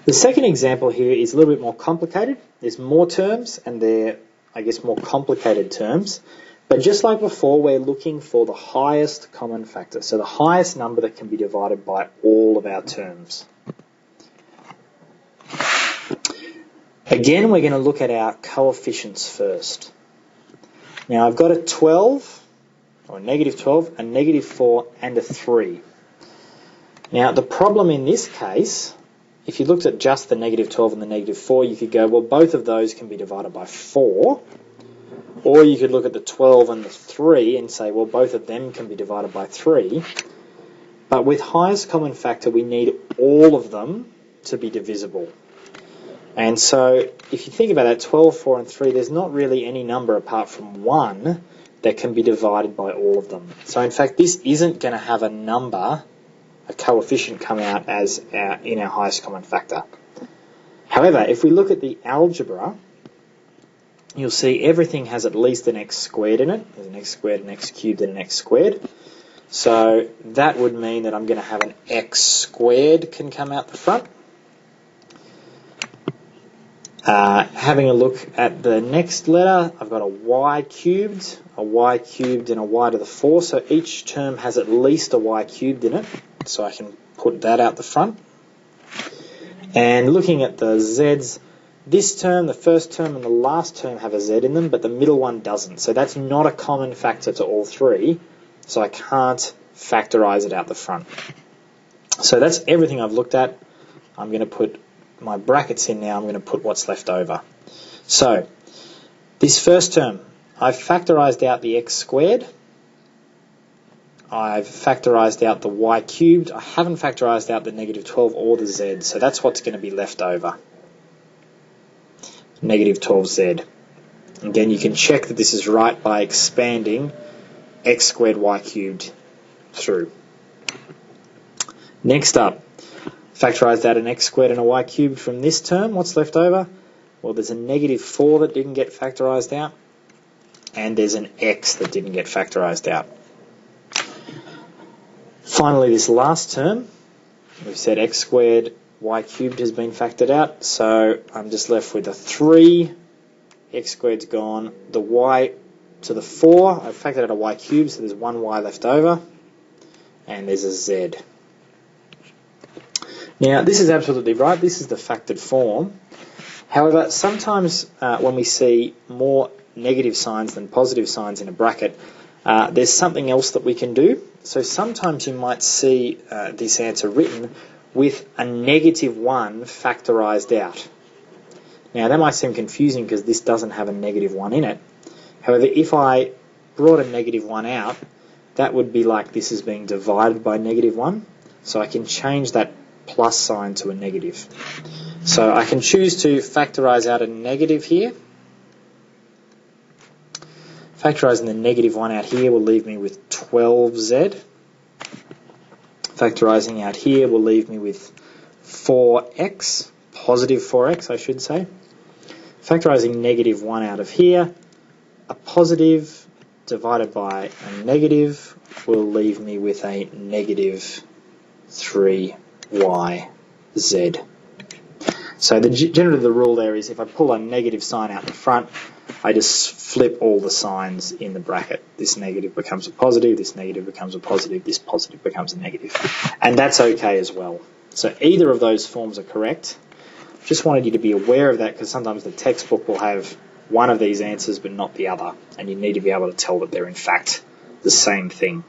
The second example here is a little bit more complicated. There's more terms and they're, I guess, more complicated terms. But just like before, we're looking for the highest common factor. So the highest number that can be divided by all of our terms. Again, we're going to look at our coefficients first. Now I've got a 12, or a negative 12, a negative 4 and a 3. Now the problem in this case, if you looked at just the negative 12 and the negative 4, you could go, well, both of those can be divided by 4. Or you could look at the 12 and the 3 and say, well, both of them can be divided by 3. But with highest common factor, we need all of them to be divisible. And so if you think about that, 12, 4 and 3, there's not really any number apart from 1 that can be divided by all of them. So in fact, this isn't going to have a number, a coefficient come out as in our highest common factor. However, if we look at the algebra, you'll see everything has at least an x squared in it. There's an x squared, an x cubed, and an x squared. So that would mean that I'm going to have an x squared can come out the front. Having a look at the next letter, I've got a y cubed, and a y to the 4. So each term has at least a y cubed in it. So I can put that out the front. And looking at the z's, this term, the first term and the last term have a z in them, but the middle one doesn't. So that's not a common factor to all three. So I can't factorize it out the front. So that's everything I've looked at. I'm going to put my brackets in now. I'm going to put what's left over. So this first term, I've factorized out the x squared. I've factorized out the y cubed. I haven't factorized out the negative 12 or the z. So that's what's going to be left over. Negative 12z. Again, you can check that this is right by expanding x squared y cubed through. Next up, factorised out an x squared and a y cubed from this term. What's left over? Well, there's a negative 4 that didn't get factorised out, and there's an x that didn't get factorised out. Finally, this last term, we've said x squared y cubed has been factored out, so I'm just left with a 3, x squared's gone, the y to the 4, I've factored out a y cubed, so there's one y left over, and there's a z. Now, this is absolutely right, this is the factored form. However, sometimes when we see more negative signs than positive signs in a bracket, there's something else that we can do. So sometimes you might see this answer written with a negative 1 factorised out. Now that might seem confusing because this doesn't have a negative 1 in it. However, if I brought a negative 1 out, that would be like this is being divided by negative 1. So I can change that plus sign to a negative. So I can choose to factorise out a negative here. Factorising the negative 1 out here will leave me with 12z. Factorising out here will leave me with 4x, positive 4x I should say. Factorising negative 1 out of here, a positive divided by a negative will leave me with a negative 3yz. So generally the rule there is if I pull a negative sign out the front, I just flip all the signs in the bracket. This negative becomes a positive, this negative becomes a positive, this positive becomes a negative. And that's okay as well. So either of those forms are correct. Just wanted you to be aware of that because sometimes the textbook will have one of these answers but not the other. And you need to be able to tell that they're in fact the same thing.